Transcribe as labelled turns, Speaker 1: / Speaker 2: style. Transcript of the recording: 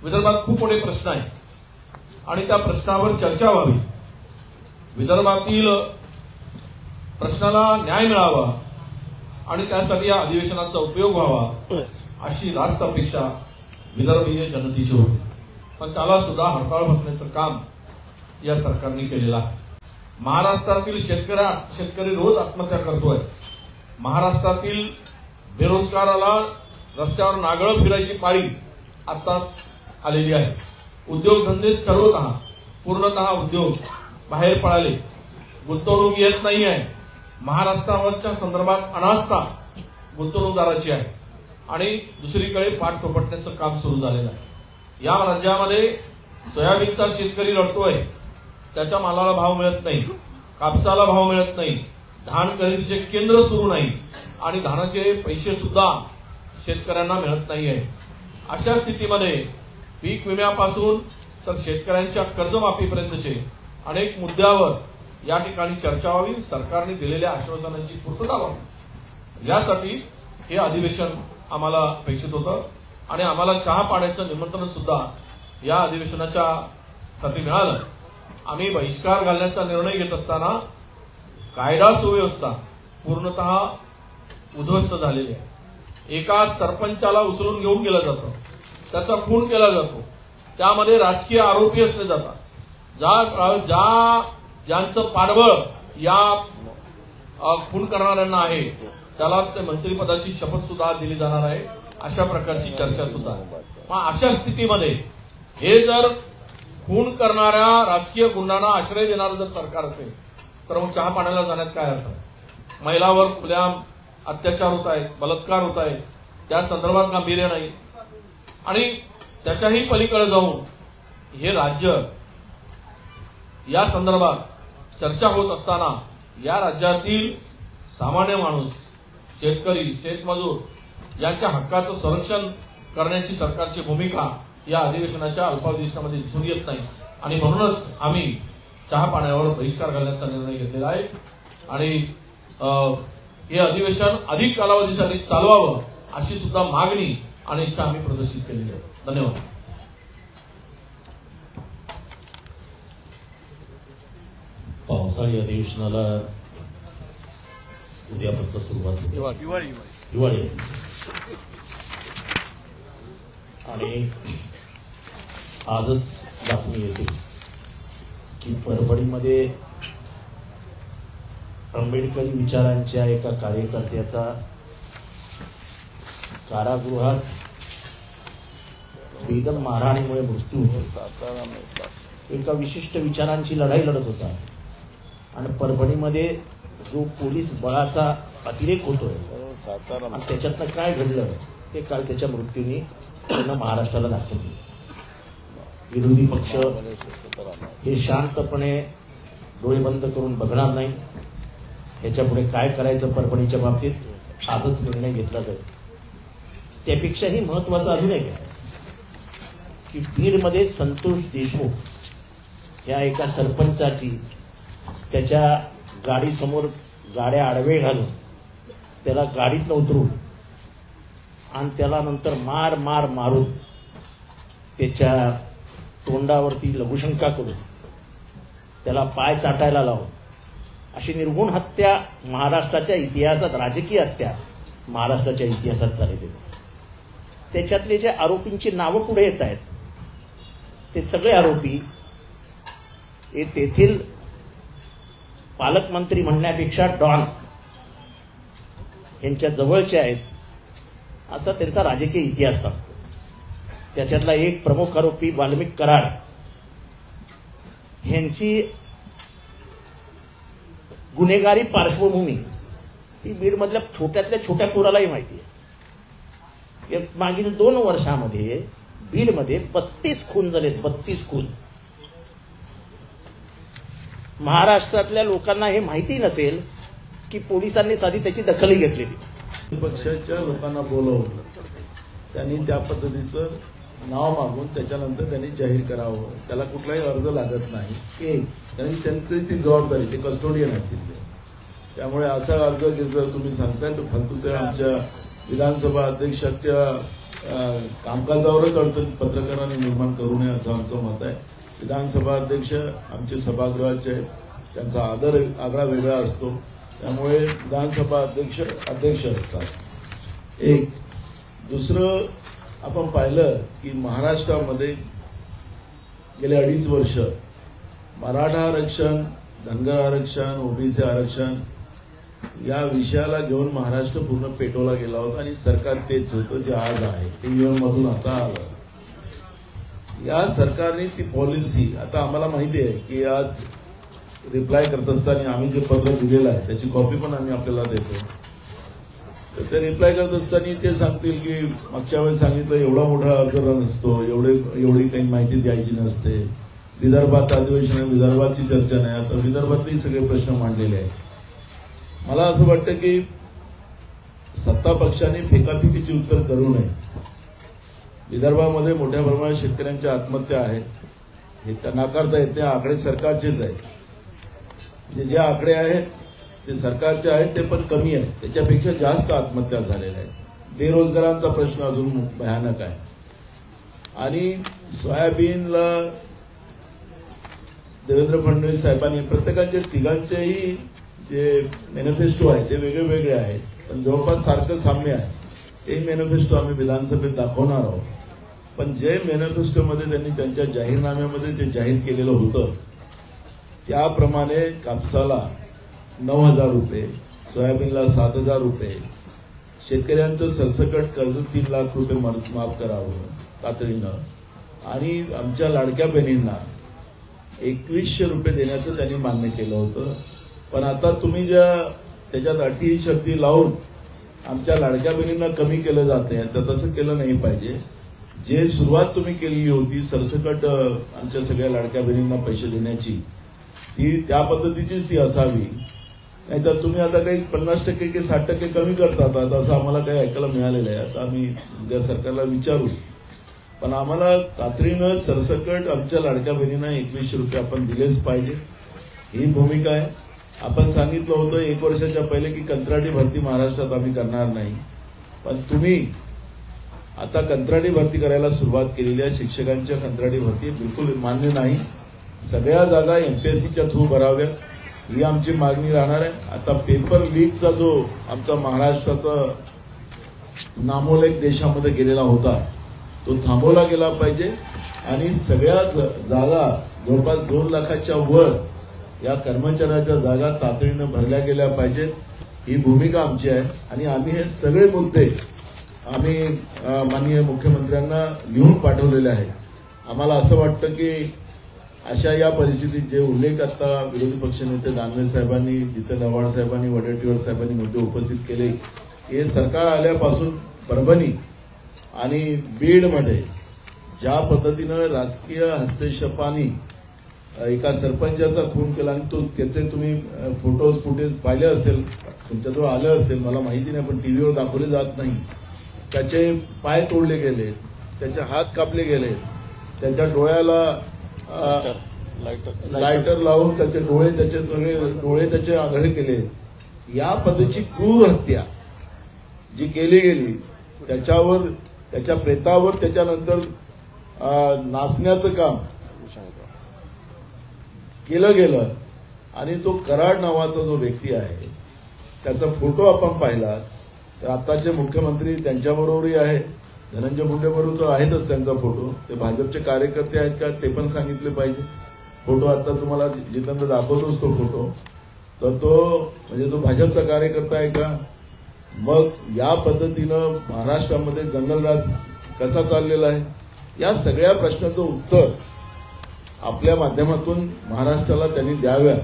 Speaker 1: विदर्भात खूप मोठे प्रश्न आहेत आणि त्या प्रश्नावर चर्चा व्हावी, विदर्भातील प्रश्नाला न्याय मिळावा आणि त्यासाठी या अधिवेशनाचा उपयोग व्हावा अशी रास्त अपेक्षा विदर्भीय जनतेची होती. पण त्याला सुद्धा हरताळ बसण्याचं काम या सरकारने केलेलं आहे. महाराष्ट्रातील शेतकरी रोज आत्महत्या करतोय. महाराष्ट्रातील बेरोजगाराला रस्त्यावर नागळं फिरायची पाळी आताच आलेली आहे. उद्योगधंदे सर्वतः पूर्णतः उद्योग बाहेर पळाले. गुंतवणूक येत नाही आहे. महाराष्ट्राच्या संदर्भात अनास्था गुंतवणूकदाराची आहे आणि दुसरीकडे पाठ थोपटण्याचं काम सुरू झालेलं आहे. या राज्यामध्ये सोयाबीनचा शेतकरी रडतोय, त्याच्या मालाला भाव मिळत नाही, कापसाला भाव मिळत नाही, धान खरेदीचे केंद्र सुरू नाही आणि धानाचे पैसे सुद्धा शेतकऱ्यांना मिळत नाहीये. अशा स्थितीमध्ये पीक विम्यापासून तर शेतकऱ्यांच्या कर्जमाफीपर्यंतचे अनेक मुद्द्यावर या ठिकाणी चर्चा व्हावी, सरकारने दिलेल्या आश्वासनांची पूर्तता व्हावी, यासाठी हे अधिवेशन आम्हाला अपेक्षित होतं आणि आम्हाला चहा पाण्याचं निमंत्रण सुद्धा या अधिवेशनाच्या साठी मिळालं. आम्ही बहिष्कार घालण्याचा निर्णय घेत असताना कायदा सुव्यवस्था पूर्णतः उद्ध्वस्त झालेली आहे. एका सरपंचाला उचलून घेऊन गेलं जातं, त्याचा खून केला जातो, त्यामध्ये राजकीय आरोपी असले जातात. ज्यांचं पाठबळ या खून करणाऱ्यांना आहे त्याला ते मंत्रिपदाची शपथ सुद्धा दिली जाणार आहे, अशा प्रकारची चर्चा सुद्धा आहे. मग अशा स्थितीमध्ये हे जर खून करणाऱ्या राजकीय गुंडांना आश्रय देणारं जर सरकार असेल तर मग चहा पाण्याला जाण्यात काय अर्थ आहे? महिलावर खुलेआम अत्याचार होत आहेत, बलात्कार होत आहेत, त्या संदर्भात गांभीर्य नाही आणि त्याच्याही पलीकडे जाऊन हे राज्य या संदर्भात चर्चा होत असताना या राज्यातील सामान्य माणूस, शेतकरी, शेतमजूर यांच्या हक्काचं संरक्षण करण्याची सरकारची भूमिका या अधिवेशनाच्या अल्पावधीमध्ये दिसून येत नाही आणि म्हणूनच आम्ही चहा पाण्यावर बहिष्कार घालण्याचा निर्णय घेतलेला आहे आणि हे अधिवेशन अधिक कालावधीसाठी चालवावं अशी सुद्धा मागणी आणि इच्छा आम्ही प्रदर्शित केलेली आहे. धन्यवाद.
Speaker 2: पावसाळी अधिवेशनाला उद्यापासून सुरुवात होते. दिवाळी आणि आजच बातमी येते की परभणीमध्ये आंबेडकरी विचारांच्या एका कार्यकर्त्याचा कारागृहात बेदम मारहाणीमुळे मृत्यू होतो. एका विशिष्ट विचारांची लढाई लढत होता आणि परभणीमध्ये जो पोलीस बळाचा अतिरेक होतोय आणि त्याच्यातनं काय घडलं ते काल त्याच्या मृत्यूने त्यानं महाराष्ट्राला दाखवलं. विरोधी पक्ष हे शांतपणे डोळे बंद करून बघणार नाही. ह्याच्या पुढे काय करायचं परभणीच्या बाबतीत आजच निर्णय घेतला जाईल. त्यापेक्षाही महत्वाचं अजून एक आहे की बीडमध्ये संतोष देशमुख या एका सरपंचाची त्याच्या गाडीसमोर गाड्या आडवे घालून त्याला गाडीत उतरून आणि त्याला नंतर मारून त्याच्या तोंडावरती लघुशंका करून त्याला पाय चाटायला लावून अशी निर्गुण हत्या महाराष्ट्राच्या इतिहासात, राजकीय हत्या महाराष्ट्राच्या इतिहासात झालेली. त्याच्यातले जे आरोपींची नावं पुढे येत आहेत ते सगळे आरोपी हे तेथील पालकमंत्री म्हणण्यापेक्षा डॉन यांच्या जवळचे आहेत असा त्यांचा राजकीय इतिहास सांगतो. त्याच्यातला एक प्रमुख आरोपी वाल्मिक कराड यांची गुन्हेगारी पार्श्वभूमी ही बीडमधल्या छोट्यातल्या छोट्या पोरालाही माहिती आहे. मागील 2 वर्षामध्ये बीडमध्ये 32 खून झालेत. 32 खून. महाराष्ट्रातल्या लोकांना हे माहिती नसेल की पोलिसांनी साधी त्याची दखलही घेतलेली.
Speaker 3: पक्षाच्या लोकांना बोलवलं, त्यांनी त्या पद्धतीचं नाव मागून त्याच्यानंतर त्यांनी जाहीर करावं. त्याला कुठलाही अर्ज लागत नाही. त्यांनी त्यांची ती जबाबदारी, ते कस्टोडियन आहेत तिथले. त्यामुळे असा अर्ज जर तुम्ही सांगताय तर फालतूच्या आमच्या विधानसभा अध्यक्षाच्या कामकाजावरच अडचण पत्रकारांनी निर्माण करू नये असं आमचं मत आहे. विधानसभा अध्यक्ष आमचे सभागृहाचे आहेत, त्यांचा आग्रह वेगळा असतो, त्यामुळे विधानसभा अध्यक्ष असतात. एक दुसरं आपण पाहिलं की महाराष्ट्रामध्ये गेले 2.5 वर्ष मराठा आरक्षण, धनगर आरक्षण, ओबीसी आरक्षण या विषयाला घेऊन महाराष्ट्र पूर्ण पेटवला गेला होता आणि सरकार तेच होतं जे आज आहे, ते मधून आता आलं. या सरकारने ती पॉलिसी, आता आम्हाला माहिती आहे की आज रिप्लाय करत असताना आम्ही जे पत्र दिलेलं आहे त्याची कॉपी पण आम्ही आपल्याला देतो. तर ते रिप्लाय करत असताना ते सांगतील की मागच्या वेळेस सांगितलं एवढा मोठा अर्ज नसतो, एवढी काही माहिती द्यायची नसते, विदर्भात अधिवेशन आहे, विदर्भाची चर्चा नाही. आता विदर्भातही सगळे प्रश्न मांडलेले आहेत. मला असं वाटतं की सत्ता पक्षाने फेकाफेकीची उत्तर करू नये. विदर्भामध्ये मोठ्या प्रमाणात शेतकऱ्यांच्या आत्महत्या आहेत, हे नाकारता येत नाही. आकडे सरकारचेच आहेत, म्हणजे जे आकडे आहेत ते सरकारचे आहेत, ते पण कमी आहेत, त्याच्यापेक्षा जास्त आत्महत्या झालेल्या आहेत. बेरोजगारांचा प्रश्न अजून भयानक आहे. आणि सोयाबीनला देवेंद्र फडणवीस साहेबांनी प्रत्येकाचे तिघांचेही जे मॅनिफेस्टो आहे ते वेगळे वेगळे आहेत, पण जवळपास सारखं साम्य आहे. ते मॅनिफेस्टो आम्ही विधानसभेत दाखवणार आहोत. पण जे मॅनिफेस्टोमध्ये त्यांनी त्यांच्या जाहीरनाम्यामध्ये ते जाहीर केलेलं होतं त्याप्रमाणे कापसाला 9,000 रुपये, सोयाबीनला 7,000 रुपये, शेतकऱ्यांचं सरसकट कर्ज 3 लाख रुपये माफ करावं तातडीनं, आणि आमच्या लाडक्या बहिणींना 2100 रुपये देण्याचं त्यांनी मान्य केलं होतं. पण आता तुम्ही ज्या त्याच्यात अटी शर्ती लावून आमच्या लाडक्या बहिणींना कमी केलं जाते, तर तसं केलं नाही पाहिजे. जे सुरुवात तुम्ही केलेली होती सरसकट आमच्या सगळ्या लाडक्या बहिणींना पैसे देण्याची, ती त्या पद्धतीचीच ती असावी. नाहीतर तुम्ही आता काही 50% की 60% कमी करतात, असं आम्हाला काही ऐकायला मिळालेलं आहे. आता आम्ही उद्या सरकारला विचारू, पण आम्हाला तातडीनं सरसकट आमच्या लाडक्या बहिणींना 2100 रुपये आपण दिलेच पाहिजे, ही भूमिका आहे. आपण सांगितलं होतं 1 वर्षाच्या पहिले की कंत्राटी भरती महाराष्ट्रात आम्ही करणार नाही, पण तुम्ही आता कंत्राटी भरती करायला सुरुवात केलेली आहे. शिक्षकांच्या कंत्राटी भरती बिलकुल मान्य नाही. सगळ्या जागा एमपीएससीच्या थ्रू भराव्यात, ही आमची मागणी राहणार आहे. आता पेपर लीकचा जो आमचा महाराष्ट्राचा नामोल्लेख देशामध्ये गेलेला होता तो थांबवला गेला पाहिजे आणि सगळ्या जागा जवळपास 2 लाखाच्या वर या कर्मचाऱ्याच्या जागा तातडीनं भरल्या गेल्या पाहिजेत, ही भूमिका आमची आहे. आणि आम्ही हे सगळे मुद्दे आम्ही माननीय मुख्यमंत्र्यांना लिहून पाठवलेले आहेत. आम्हाला असं वाटतं की अशा या परिस्थितीत जे उल्लेख आता विरोधी पक्षनेते दानवे साहेबांनी, जितेंद्र आव्हाड साहेबांनी, वडेट्टीवार साहेबांनी मुद्दे उपस्थित केले, हे सरकार आल्यापासून परभणी आणि बीडमध्ये ज्या पद्धतीनं राजकीय हस्तक्षेपाने एका सरपंचाचा खून केला आणि तो त्याचे तुम्ही फुटेज पाहिले असेल, तुमच्याजवळ आलं असेल, मला माहिती नाही, पण टीव्हीवर दाखवले जात नाही. त्याचे पाय तोडले गेले, त्याचे हात कापले गेले, त्याच्या डोळ्याला लायटर लावून त्याचे डोळे त्याचे आंधळे केले. या पद्धतीची क्रूर हत्या जी केली गेली, त्याच्यावर, त्याच्या प्रेतावर त्याच्यानंतर नाचण्याचं काम केलं गेलं. आणि तो कराड नावाचा जो व्यक्ती आहे त्याचा फोटो आपण पाहिला तर आताचे मुख्यमंत्री त्यांच्याबरोबरही आहे, धनंजय मुंडेबरोबर तर आहेतच त्यांचा फोटो. ते भाजपचे कार्यकर्ते आहेत का ते पण सांगितले पाहिजे. फोटो आता तुम्हाला जितेंद्र दाखवतोच तो फोटो, तर तो म्हणजे तो भाजपचा कार्यकर्ता आहे का? मग या पद्धतीनं महाराष्ट्रामध्ये जंगलराज कसा चाललेला आहे, या सगळ्या प्रश्नाचं उत्तर आपल्या माध्यमातून महाराष्ट्राला त्यांनी द्याव्या.